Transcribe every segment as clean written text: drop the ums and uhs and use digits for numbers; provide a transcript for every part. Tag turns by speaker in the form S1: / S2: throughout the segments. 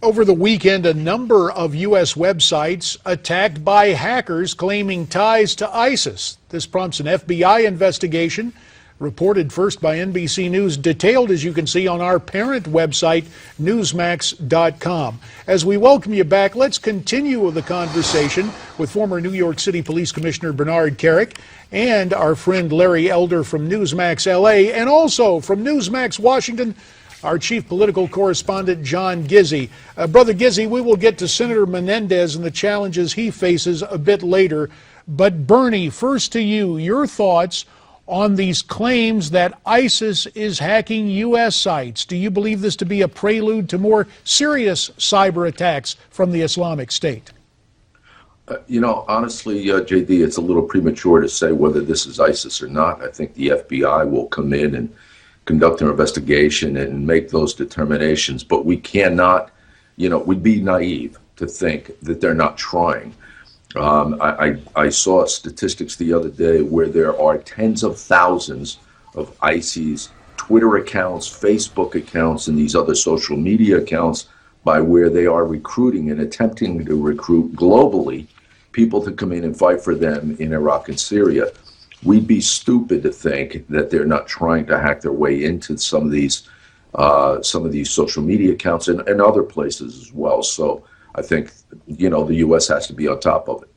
S1: Over the weekend, a number of U.S. websites attacked by hackers claiming ties to ISIS. This prompts an FBI investigation, reported first by NBC News, detailed, as you can see, on our parent website, Newsmax.com. As we welcome you back, let's continue with the conversation with former New York City Police Commissioner Bernard Kerik and our friend Larry Elder from Newsmax LA, and also from Newsmax Washington, our chief political correspondent, John Gizzi. Brother Gizzi, we will get to Senator Menendez and the challenges he faces a bit later. But Bernie, first to you, your thoughts on these claims that ISIS is hacking U.S. sites. Do you believe this to be a prelude to more serious cyber attacks from the Islamic State?
S2: Honestly, JD, it's a little premature to say whether this is ISIS or not. I think the FBI will come in and conduct an investigation and make those determinations. But we cannot, we'd be naive to think that they're not trying. I saw statistics the other day where there are tens of thousands of ISIS Twitter accounts, Facebook accounts, and these other social media accounts by where they are recruiting and attempting to recruit globally people to come in and fight for them in Iraq and Syria. We'd be stupid to think that they're not trying to hack their way into some of these social media accounts and other places as well. So I think, the U.S. has to be on top of it.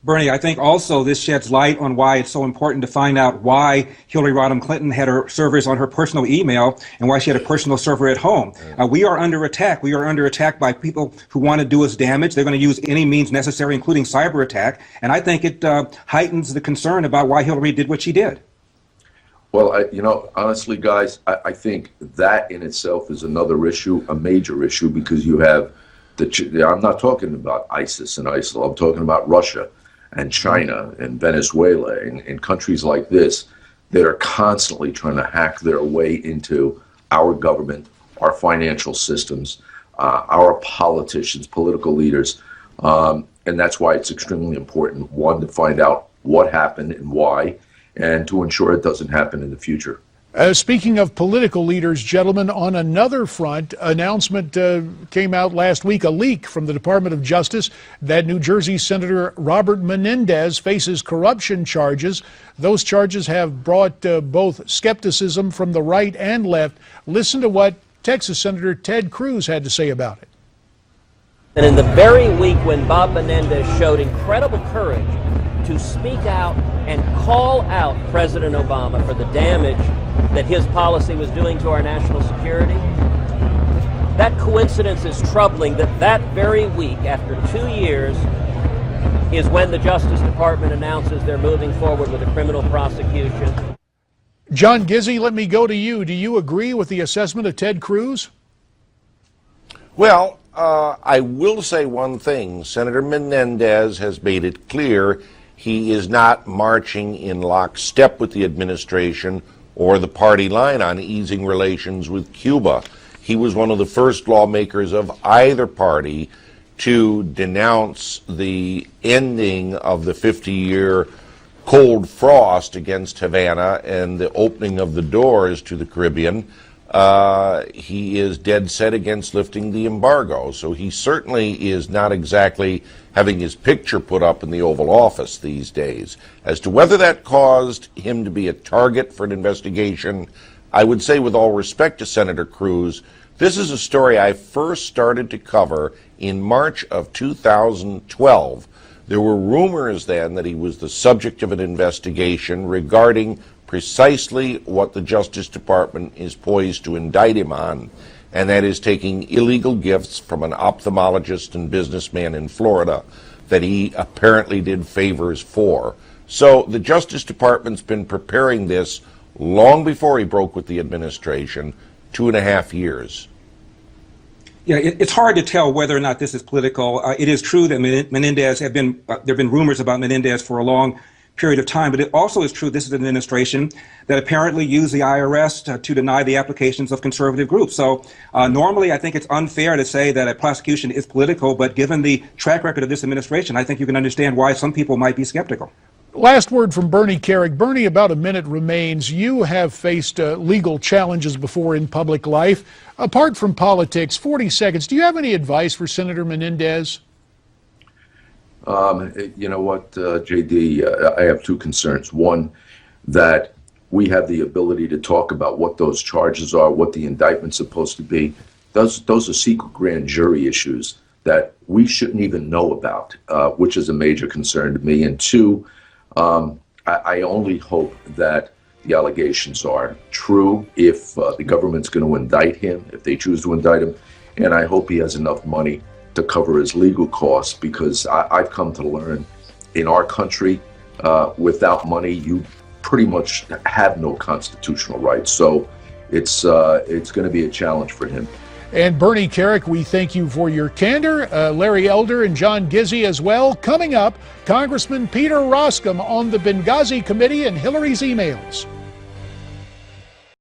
S3: Bernie, I think also this sheds light on why it's so important to find out why Hillary Rodham Clinton had her servers on her personal email and why she had a personal server at home. We are under attack. We are under attack by people who want to do us damage. They're going to use any means necessary, including cyber attack. And I think it heightens the concern about why Hillary did what she did.
S2: Well, honestly, guys, I think that in itself is another issue, a major issue, because you have I'm not talking about ISIS and ISIL. I'm talking about Russia and China and Venezuela and countries like this that are constantly trying to hack their way into our government, our financial systems, our politicians, political leaders. And that's why it's extremely important, one, to find out what happened and why, and to ensure it doesn't happen in the future.
S1: Speaking of political leaders, gentlemen, on another front, announcement came out last week, a leak from the Department of Justice that New Jersey Senator Robert Menedez faces corruption charges. Those charges have brought both skepticism from the right and left. Listen to what Texas Senator Ted Cruz had to say about it.
S4: And in the very week when Bob Menendez showed incredible courage to speak out and call out President Obama for the damage that his policy was doing to our national security, that coincidence is troubling that very week, after 2 years, is when the Justice Department announces they're moving forward with a criminal prosecution.
S1: John Gizzi, let me go to you. Do you agree with the assessment of Ted Cruz?
S5: Well, I will say one thing. Senator Menendez has made it clear he is not marching in lockstep with the administration or the party line on easing relations with Cuba. He was one of the first lawmakers of either party to denounce the ending of the 50-year cold frost against Havana and the opening of the doors to the Caribbean. He is dead set against lifting the embargo, so he certainly is not exactly having his picture put up in the Oval Office these days. As to whether that caused him to be a target for an investigation, I would say, with all respect to Senator Cruz, this is a story I first started to cover in March of 2012. There were rumors then that he was the subject of an investigation regarding precisely what the Justice Department is poised to indict him on, and that is taking illegal gifts from an ophthalmologist and businessman in Florida that he apparently did favors for. So the Justice Department's been preparing this long before he broke with the administration, 2.5 years.
S3: Yeah, it's hard to tell whether or not this is political. It is true that Menendez there have been rumors about Menendez for a long period of time, but it also is true this is an administration that apparently used the IRS to deny the applications of conservative groups. So normally I think it's unfair to say that a prosecution is political, but given the track record of this administration, I think you can understand why some people might be skeptical.
S1: Last word from Bernie Kerik. Bernie, about a minute remains. You have faced legal challenges before in public life. Apart from politics, 40 seconds, do you have any advice for Senator Menendez?
S2: You know what, JD, I have two concerns. One, that we have the ability to talk about what those charges are, what the indictment's supposed to be. Those are secret grand jury issues that we shouldn't even know about, which is a major concern to me. And two, I only hope that the allegations are true if the government's going to indict him, if they choose to indict him. And I hope he has enough money to cover his legal costs, because I've come to learn in our country, without money, you pretty much have no constitutional rights. So it's going to be a challenge for him.
S1: And Bernie Kerik, we thank you for your candor. Larry Elder and John Gizzi as well. Coming up, Congressman Peter Roskam on the Benghazi Committee and Hillary's emails.